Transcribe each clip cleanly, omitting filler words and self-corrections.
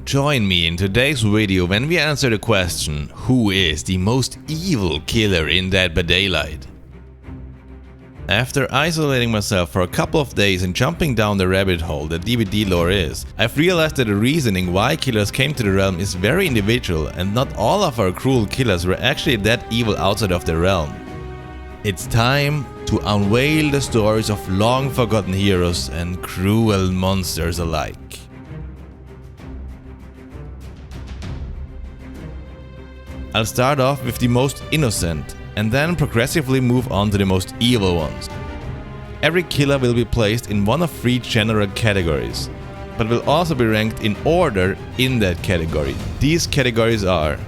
Join me in today's video when we answer the question, who is the most evil killer in Dead by Daylight? After isolating myself for a couple of days and jumping down the rabbit hole that DBD lore is, I've realized that the reasoning why killers came to the realm is very individual, and not all of our cruel killers were actually that evil outside of the realm. It's time to unveil the stories of long forgotten heroes and cruel monsters alike. I'll start off with the most innocent, and then progressively move on to the most evil ones. Every killer will be placed in one of 3 general categories, but will also be ranked in order in that category. These categories are: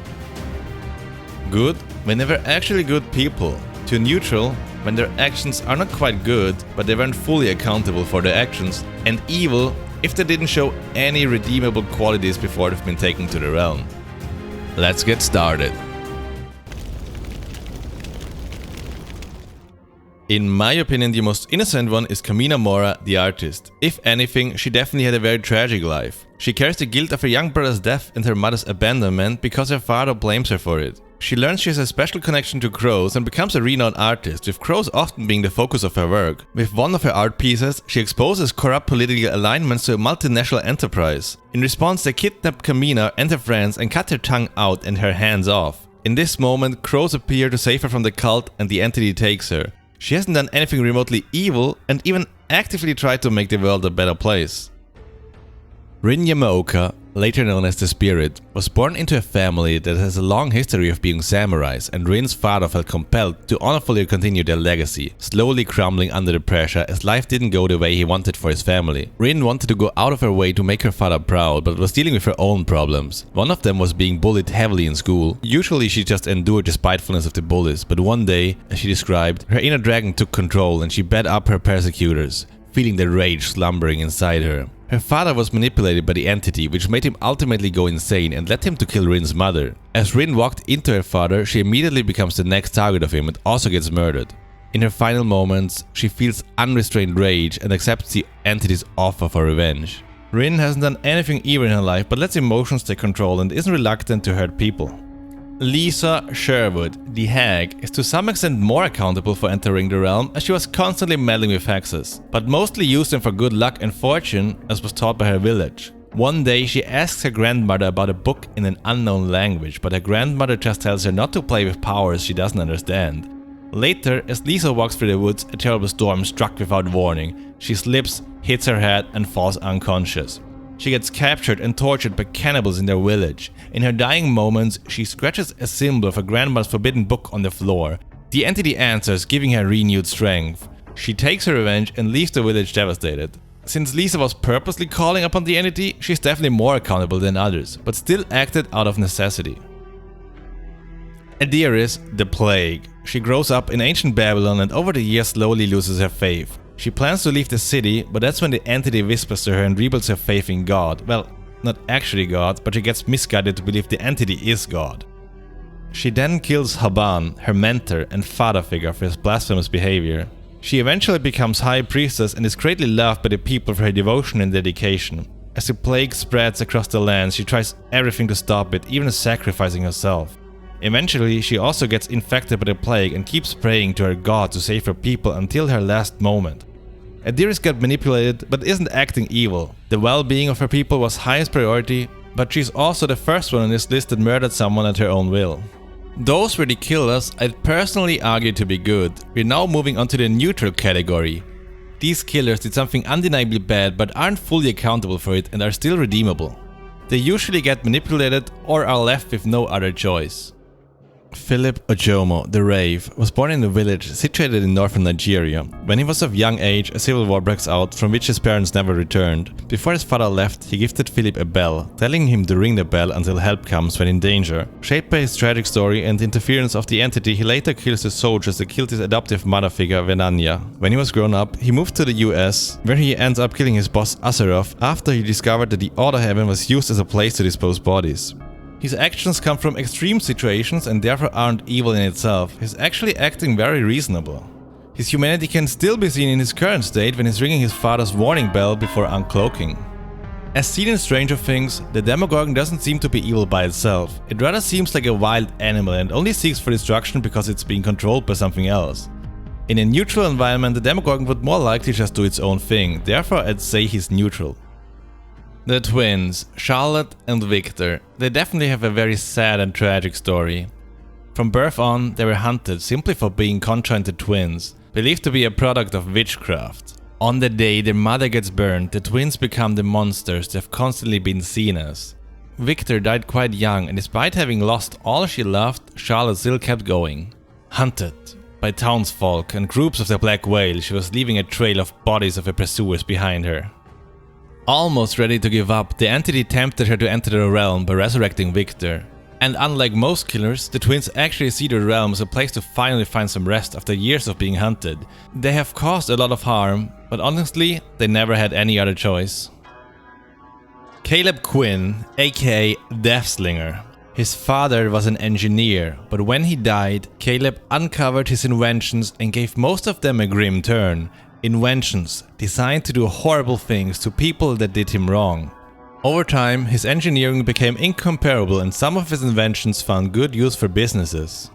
good, when they were actually good people; to neutral, when their actions are not quite good, but they weren't fully accountable for their actions; and evil, if they didn't show any redeemable qualities before they've been taken to the realm. Let's get started. In my opinion, the most innocent one is Camina Mora, the artist. If anything, she definitely had a very tragic life. She carries the guilt of her young brother's death and her mother's abandonment because her father blames her for it. She learns she has a special connection to crows and becomes a renowned artist, with crows often being the focus of her work. With one of her art pieces, she exposes corrupt political alignments to a multinational enterprise. In response, they kidnap Camina and her friends and cut her tongue out and her hands off. In this moment, crows appear to save her from the cult and the entity takes her. She hasn't done anything remotely evil and even actively tried to make the world a better place. Rin Yamaoka, later known as the Spirit, was born into a family that has a long history of being samurais, and Rin's father felt compelled to honorfully continue their legacy, slowly crumbling under the pressure as life didn't go the way he wanted for his family. Rin wanted to go out of her way to make her father proud, but was dealing with her own problems. One of them was being bullied heavily in school. Usually she just endured the spitefulness of the bullies, but one day, as she described, her inner dragon took control and she bet up her persecutors, feeling the rage slumbering inside her. Her father was manipulated by the entity, which made him ultimately go insane and led him to kill Rin's mother. As Rin walked into her father, she immediately becomes the next target of him and also gets murdered. In her final moments, she feels unrestrained rage and accepts the entity's offer for revenge. Rin hasn't done anything evil in her life, but lets emotions take control and isn't reluctant to hurt people. Lisa Sherwood, the Hag, is to some extent more accountable for entering the realm, as she was constantly meddling with hexes, but mostly used them for good luck and fortune, as was taught by her village. One day she asks her grandmother about a book in an unknown language, but her grandmother just tells her not to play with powers she doesn't understand. Later, as Lisa walks through the woods, a terrible storm struck without warning. She slips, hits her head and falls unconscious. She gets captured and tortured by cannibals in their village. In her dying moments, she scratches a symbol of her grandmother's forbidden book on the floor. The entity answers, giving her renewed strength. She takes her revenge and leaves the village devastated. Since Lisa was purposely calling upon the entity, she's definitely more accountable than others, but still acted out of necessity. Adiris, the Plague. She grows up in ancient Babylon and over the years slowly loses her faith. She plans to leave the city, but that's when the entity whispers to her and rebuilds her faith in God. Well, not actually God, but she gets misguided to believe the entity is God. She then kills Haban, her mentor and father figure, for his blasphemous behavior. She eventually becomes High Priestess and is greatly loved by the people for her devotion and dedication. As the plague spreads across the land, she tries everything to stop it, even sacrificing herself. Eventually, she also gets infected by the plague and keeps praying to her god to save her people until her last moment. Adiris got manipulated, but isn't acting evil. The well-being of her people was highest priority, but she's also the first one on this list that murdered someone at her own will. Those were the killers I'd personally argue to be good. We're now moving on to the neutral category. These killers did something undeniably bad but aren't fully accountable for it and are still redeemable. They usually get manipulated or are left with no other choice. Philip Ojomo, the Rave, was born in a village situated in northern Nigeria. When he was of young age, a civil war breaks out, from which his parents never returned. Before his father left, he gifted Philip a bell, telling him to ring the bell until help comes when in danger. Shaped by his tragic story and the interference of the entity, he later kills the soldiers that killed his adoptive mother figure, Venanya. When he was grown up, he moved to the US, where he ends up killing his boss Asaroth after he discovered that the Order Heaven was used as a place to dispose bodies. His actions come from extreme situations and therefore aren't evil in itself. He's actually acting very reasonable. His humanity can still be seen in his current state when he's ringing his father's warning bell before uncloaking. As seen in Stranger Things, the Demogorgon doesn't seem to be evil by itself. It rather seems like a wild animal and only seeks for destruction because it's being controlled by something else. In a neutral environment, the Demogorgon would more likely just do its own thing, therefore I'd say he's neutral. The twins, Charlotte and Victor, they definitely have a very sad and tragic story. From birth on, they were hunted simply for being conjoined twins, believed to be a product of witchcraft. On the day their mother gets burned, the twins become the monsters they've constantly been seen as. Victor died quite young, and despite having lost all she loved, Charlotte still kept going. Hunted by townsfolk and groups of the Black Whale, she was leaving a trail of bodies of her pursuers behind her. Almost ready to give up, the entity tempted her to enter the realm by resurrecting Victor. And unlike most killers, the twins actually see the realm as a place to finally find some rest after years of being hunted. They have caused a lot of harm, but honestly, they never had any other choice. Caleb Quinn, aka Deathslinger. His father was an engineer, but when he died, Caleb uncovered his inventions and gave most of them a grim turn. Inventions designed to do horrible things to people that did him wrong. Over time, his engineering became incomparable and some of his inventions found good use for businesses.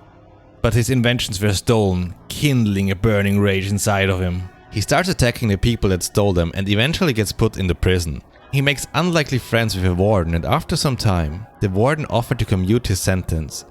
But his inventions were stolen, kindling a burning rage inside of him. He starts attacking the people that stole them and eventually gets put into prison. He makes unlikely friends with a warden, and after some time, the warden offered to commute his sentence.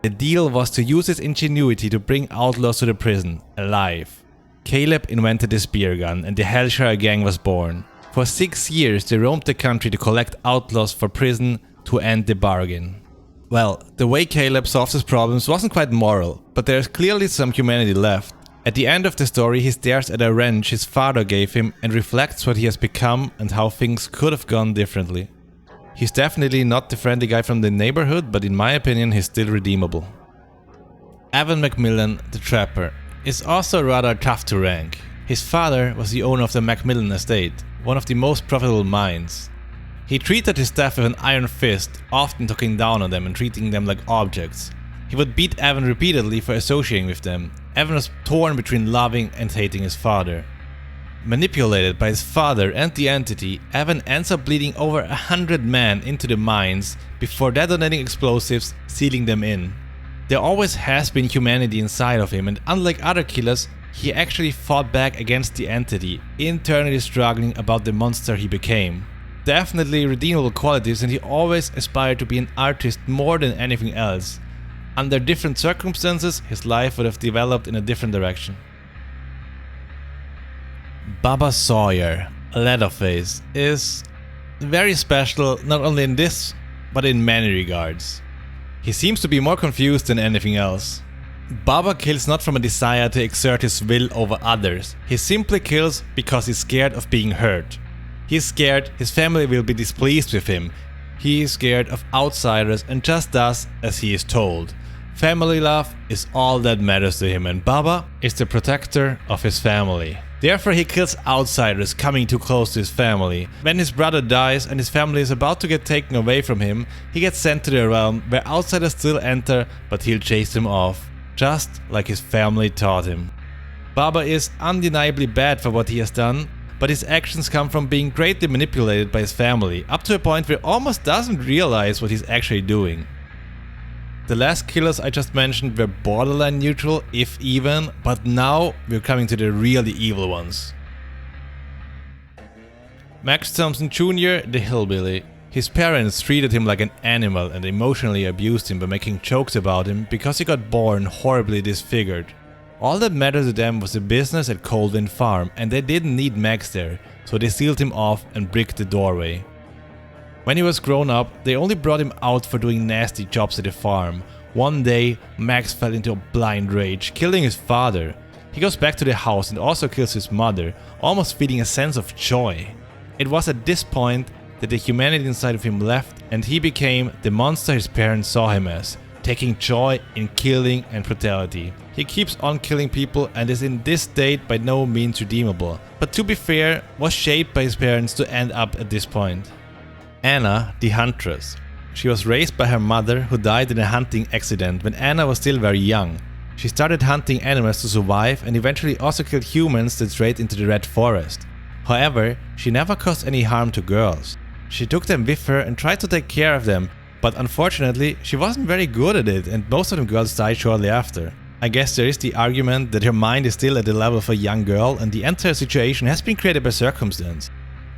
The deal was to use his ingenuity to bring outlaws to the prison, alive. Caleb invented the spear gun and the Hellshire gang was born. For 6 years they roamed the country to collect outlaws for prison to end the bargain. Well, the way Caleb solved his problems wasn't quite moral, but there's clearly some humanity left. At the end of the story, he stares at a wrench his father gave him and reflects what he has become and how things could have gone differently. He's definitely not the friendly guy from the neighborhood, but in my opinion he's still redeemable. Evan Macmillan, the Trapper, is also rather tough to rank. His father was the owner of the Macmillan estate, one of the most profitable mines. He treated his staff with an iron fist, often talking down on them and treating them like objects. He would beat Evan repeatedly for associating with them. Evan was torn between loving and hating his father. Manipulated by his father and the entity, Evan ends up leading over 100 men into the mines before detonating explosives, sealing them in. There always has been humanity inside of him, and unlike other killers, he actually fought back against the entity, internally struggling about the monster he became. Definitely redeemable qualities, and he always aspired to be an artist more than anything else. Under different circumstances, his life would have developed in a different direction. Baba Sawyer, Leatherface, is very special not only in this, but in many regards. He seems to be more confused than anything else. Baba kills not from a desire to exert his will over others, he simply kills because he's scared of being hurt. He's scared his family will be displeased with him. He is scared of outsiders and just does as he is told. Family love is all that matters to him, and Baba is the protector of his family. Therefore he kills outsiders coming too close to his family. When his brother dies and his family is about to get taken away from him, he gets sent to the realm where outsiders still enter, but he'll chase them off, just like his family taught him. Baba is undeniably bad for what he has done, but his actions come from being greatly manipulated by his family, up to a point where he almost doesn't realize what he's actually doing. The last killers I just mentioned were borderline neutral, if even, but now we're coming to the really evil ones. Max Thompson Jr., the hillbilly. His parents treated him like an animal and emotionally abused him by making jokes about him because he got born horribly disfigured. All that mattered to them was the business at Coldwind Farm, and they didn't need Max there, so they sealed him off and bricked the doorway. When he was grown up, they only brought him out for doing nasty jobs at the farm. One day, Max fell into a blind rage, killing his father. He goes back to the house and also kills his mother, almost feeling a sense of joy. It was at this point that the humanity inside of him left, and he became the monster his parents saw him as, taking joy in killing and brutality. He keeps on killing people and is in this state by no means redeemable, but to be fair, was shaped by his parents to end up at this point. Anna, the Huntress. She was raised by her mother, who died in a hunting accident when Anna was still very young. She started hunting animals to survive and eventually also killed humans that strayed into the Red Forest. However, she never caused any harm to girls. She took them with her and tried to take care of them, but unfortunately she wasn't very good at it and most of the girls died shortly after. I guess there is the argument that her mind is still at the level of a young girl and the entire situation has been created by circumstance.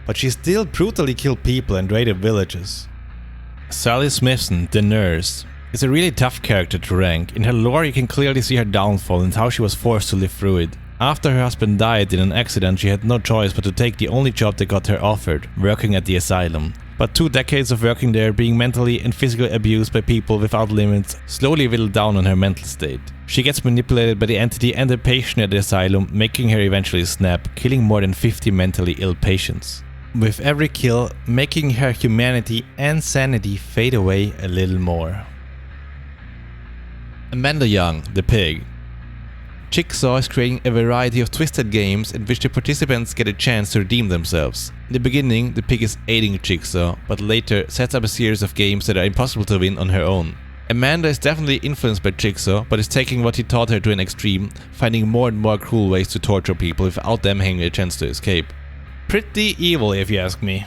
But she still brutally killed people and raided villages. Sally Smithson, the nurse, is a really tough character to rank. In her lore you can clearly see her downfall and how she was forced to live through it. After her husband died in an accident, she had no choice but to take the only job they got her offered, working at the asylum. But 2 decades of working there, being mentally and physically abused by people without limits, slowly whittled down on her mental state. She gets manipulated by the entity and the patient at the asylum, making her eventually snap, killing more than 50 mentally ill patients. With every kill, making her humanity and sanity fade away a little more. Amanda Young, the pig. Jigsaw is creating a variety of twisted games in which the participants get a chance to redeem themselves. In the beginning, the pig is aiding Jigsaw, but later sets up a series of games that are impossible to win on her own. Amanda is definitely influenced by Jigsaw, but is taking what he taught her to an extreme, finding more and more cruel ways to torture people without them having a chance to escape. Pretty evil if you ask me.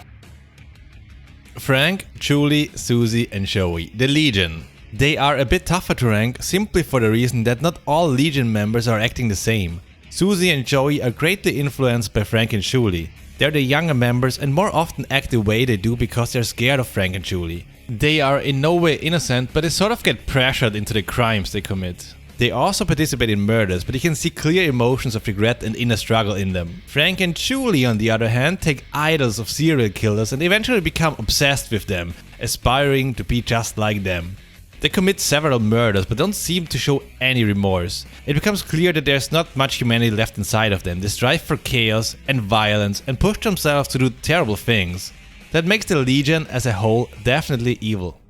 Frank, Julie, Susie and Joey, the Legion. They are a bit tougher to rank simply for the reason that not all Legion members are acting the same. Susie and Joey are greatly influenced by Frank and Julie. They're the younger members and more often act the way they do because they're scared of Frank and Julie. They are in no way innocent, but they sort of get pressured into the crimes they commit. They also participate in murders, but you can see clear emotions of regret and inner struggle in them. Frank and Julie, on the other hand, take idols of serial killers and eventually become obsessed with them, aspiring to be just like them. They commit several murders but don't seem to show any remorse. It becomes clear that there's not much humanity left inside of them. They strive for chaos and violence and push themselves to do terrible things. That makes the Legion as a whole definitely evil.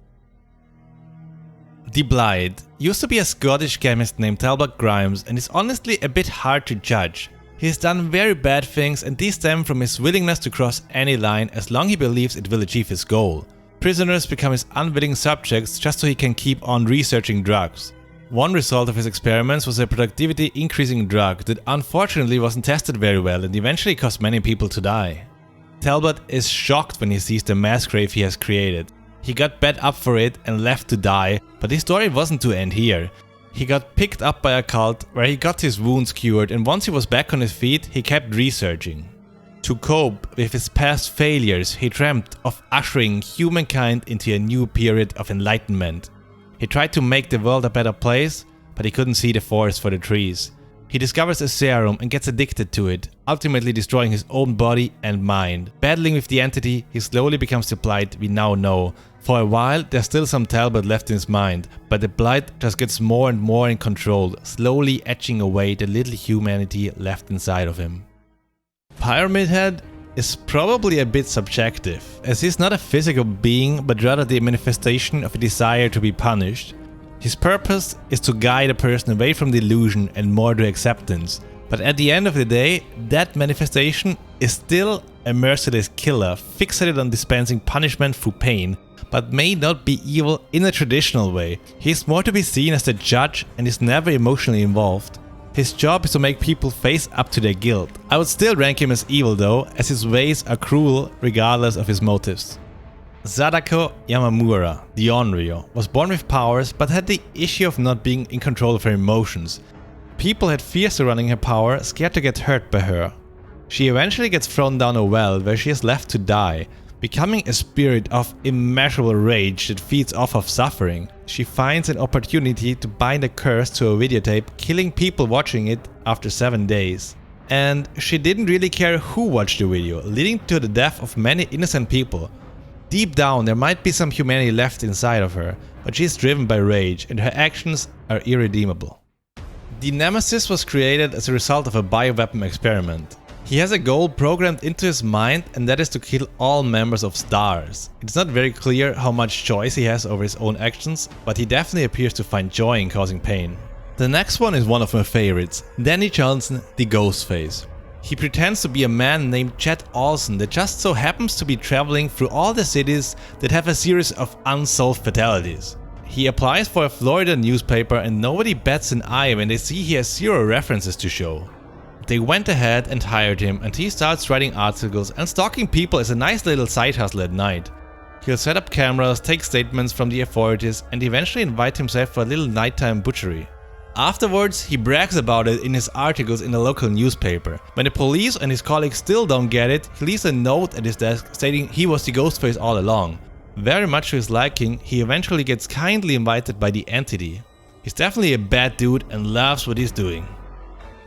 The Blight used to be a Scottish chemist named Talbot Grimes and is honestly a bit hard to judge. He has done very bad things and these stem from his willingness to cross any line as long as he believes it will achieve his goal. Prisoners become his unwilling subjects just so he can keep on researching drugs. One result of his experiments was a productivity increasing drug that unfortunately wasn't tested very well and eventually caused many people to die. Talbot is shocked when he sees the mass grave he has created. He got bet up for it and left to die, but his story wasn't to end here. He got picked up by a cult where he got his wounds cured and once he was back on his feet, he kept researching. To cope with his past failures, he dreamt of ushering humankind into a new period of enlightenment. He tried to make the world a better place, but he couldn't see the forest for the trees. He discovers a serum and gets addicted to it, ultimately destroying his own body and mind. Battling with the entity, he slowly becomes the Blight we now know. For a while, there's still some Talbot left in his mind, but the Blight just gets more and more in control, slowly etching away the little humanity left inside of him. Pyramid Head is probably a bit subjective, as he's not a physical being but rather the manifestation of a desire to be punished. His purpose is to guide a person away from the illusion and more to acceptance, but at the end of the day, that manifestation is still a merciless killer fixated on dispensing punishment through pain, but may not be evil in a traditional way. He's more to be seen as the judge and is never emotionally involved. His job is to make people face up to their guilt. I would still rank him as evil though, as his ways are cruel regardless of his motives. Sadako Yamamura, the Onryo, was born with powers but had the issue of not being in control of her emotions. People had fears surrounding her power, scared to get hurt by her. She eventually gets thrown down a well where she is left to die. Becoming a spirit of immeasurable rage that feeds off of suffering, she finds an opportunity to bind a curse to a videotape, killing people watching it after 7 days. And she didn't really care who watched the video, leading to the death of many innocent people. Deep down there might be some humanity left inside of her, but she is driven by rage and her actions are irredeemable. The Nemesis was created as a result of a bioweapon experiment. He has a goal programmed into his mind and that is to kill all members of STARS. It's not very clear how much choice he has over his own actions, but he definitely appears to find joy in causing pain. The next one is one of my favorites, Danny Johnson, the Ghostface. He pretends to be a man named Chet Olsen that just so happens to be traveling through all the cities that have a series of unsolved fatalities. He applies for a Florida newspaper and nobody bats an eye when they see he has 0 references to show. They went ahead and hired him, and he starts writing articles and stalking people as a nice little side hustle at night. He'll set up cameras, take statements from the authorities, and eventually invite himself for a little nighttime butchery. Afterwards, he brags about it in his articles in the local newspaper. When the police and his colleagues still don't get it, he leaves a note at his desk stating he was the Ghostface all along. Very much to his liking, he eventually gets kindly invited by the entity. He's definitely a bad dude and loves what he's doing.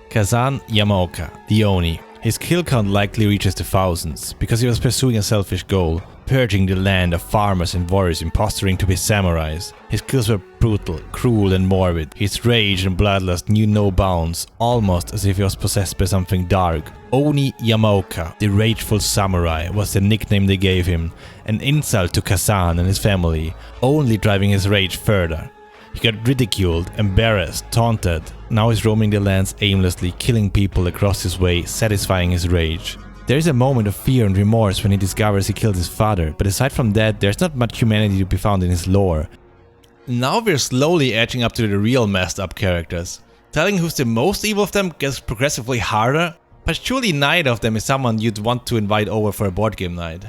Kazan Yamaoka, the Oni. His kill count likely reaches the thousands, because he was pursuing a selfish goal, purging the land of farmers and warriors imposturing to be samurais. His kills were brutal, cruel and morbid. His rage and bloodlust knew no bounds, almost as if he was possessed by something dark. Oni Yamaoka, the rageful samurai, was the nickname they gave him, an insult to Kazan and his family, only driving his rage further. He got ridiculed, embarrassed, taunted. Now he's roaming the lands aimlessly, killing people across his way, satisfying his rage. There is a moment of fear and remorse when he discovers he killed his father, but aside from that, there's not much humanity to be found in his lore. Now we're slowly edging up to the real messed up characters. Telling who's the most evil of them gets progressively harder, but surely neither of them is someone you'd want to invite over for a board game night.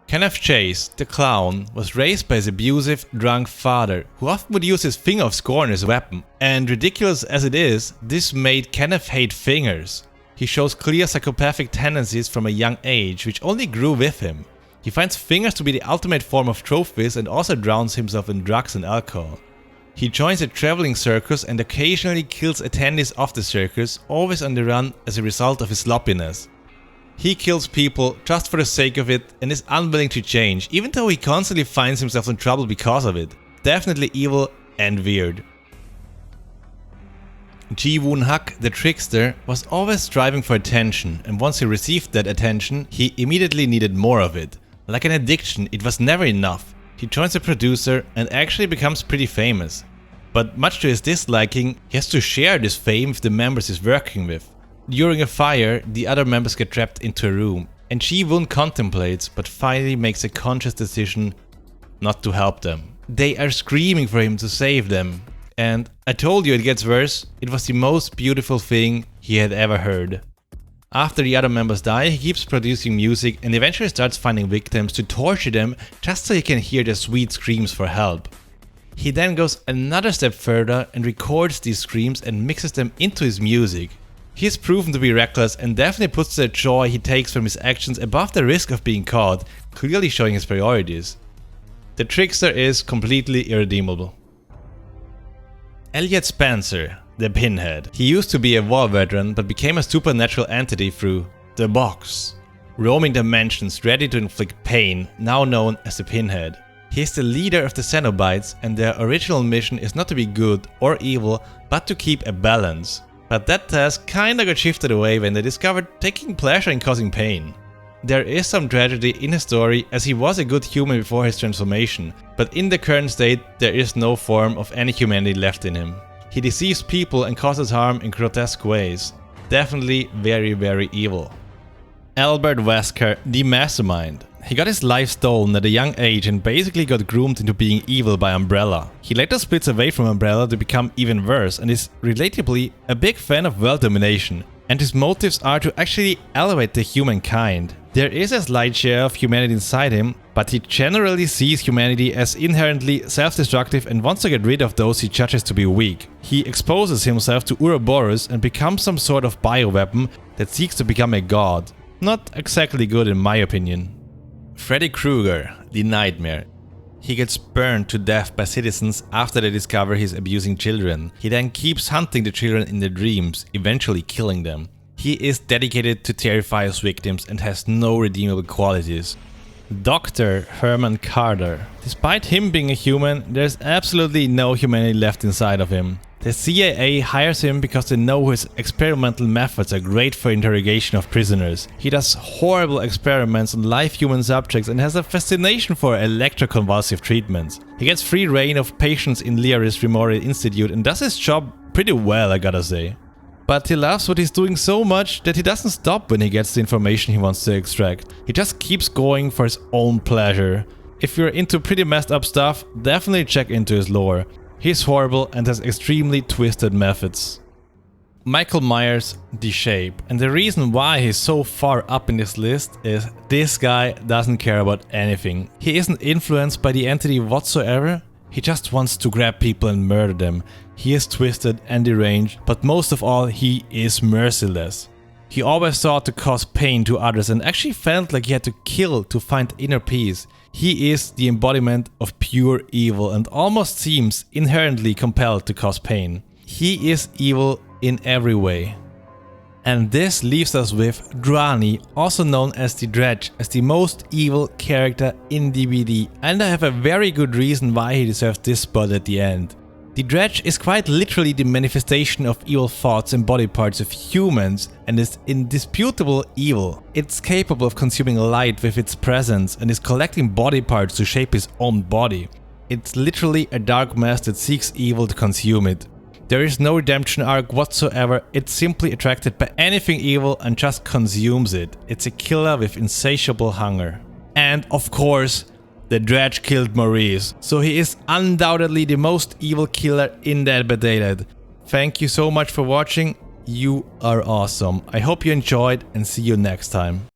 Kenneth Chase, the clown, was raised by his abusive, drunk father, who often would use his finger of scorn as a weapon. And ridiculous as it is, this made Kenneth hate fingers. He shows clear psychopathic tendencies from a young age, which only grew with him. He finds fingers to be the ultimate form of trophies and also drowns himself in drugs and alcohol. He joins a traveling circus and occasionally kills attendees of the circus, always on the run as a result of his sloppiness. He kills people just for the sake of it and is unwilling to change, even though he constantly finds himself in trouble because of it. Definitely evil and weird. Ji-Woon Hak, the trickster, was always striving for attention, and once he received that attention, he immediately needed more of it. Like an addiction, it was never enough. He joins a producer and actually becomes pretty famous. But much to his disliking, he has to share this fame with the members he's working with. During a fire, the other members get trapped into a room, and Ji-Woon contemplates, but finally makes a conscious decision not to help them. They are screaming for him to save them, and I told you it gets worse, it was the most beautiful thing he had ever heard. After the other members die, he keeps producing music and eventually starts finding victims to torture them just so he can hear their sweet screams for help. He then goes another step further and records these screams and mixes them into his music. He is proven to be reckless and definitely puts the joy he takes from his actions above the risk of being caught, clearly showing his priorities. The trickster is completely irredeemable. Elliot Spencer, the Pinhead. He used to be a war veteran but became a supernatural entity through the box. Roaming dimensions ready to inflict pain, now known as the Pinhead. He is the leader of the Cenobites and their original mission is not to be good or evil but to keep a balance. But that task kinda got shifted away when they discovered taking pleasure in causing pain. There is some tragedy in his story as he was a good human before his transformation, but in the current state there is no form of any humanity left in him. He deceives people and causes harm in grotesque ways. Definitely very, very evil. Albert Wesker, the Mastermind. He got his life stolen at a young age and basically got groomed into being evil by Umbrella. He later splits away from Umbrella to become even worse and is relatably a big fan of world domination. And his motives are to actually elevate the humankind. There is a slight share of humanity inside him, but he generally sees humanity as inherently self-destructive and wants to get rid of those he judges to be weak. He exposes himself to Ouroboros and becomes some sort of bioweapon that seeks to become a god. Not exactly good in my opinion. Freddy Krueger, the Nightmare. He gets burned to death by citizens after they discover he's abusing children. He then keeps hunting the children in their dreams, eventually killing them. He is dedicated to terrify his victims and has no redeemable qualities. Dr. Herman Carter. Despite him being a human, there's absolutely no humanity left inside of him. The CIA hires him because they know his experimental methods are great for interrogation of prisoners. He does horrible experiments on live human subjects and has a fascination for electroconvulsive treatments. He gets free reign of patients in Liaris Memorial Institute and does his job pretty well, I gotta say. But he loves what he's doing so much that he doesn't stop when he gets the information he wants to extract. He just keeps going for his own pleasure. If you're into pretty messed up stuff, definitely check into his lore. He's horrible and has extremely twisted methods. Michael Myers, The Shape. And the reason why he's so far up in this list is this guy doesn't care about anything. He isn't influenced by the entity whatsoever. He just wants to grab people and murder them. He is twisted and deranged, but most of all, he is merciless. He always sought to cause pain to others and actually felt like he had to kill to find inner peace. He is the embodiment of pure evil and almost seems inherently compelled to cause pain. He is evil in every way. And this leaves us with Drani, also known as the Dredge, as the most evil character in DBD, and I have a very good reason why he deserves this spot at the end. The Dredge is quite literally the manifestation of evil thoughts and body parts of humans and is indisputable evil. It's capable of consuming light with its presence and is collecting body parts to shape his own body. It's literally a dark mass that seeks evil to consume it. There is no redemption arc whatsoever, it's simply attracted by anything evil and just consumes it. It's a killer with insatiable hunger. And of course, the Dredge killed Maurice, so he is undoubtedly the most evil killer in Dead by Daylight. Thank you so much for watching, you are awesome. I hope you enjoyed and see you next time.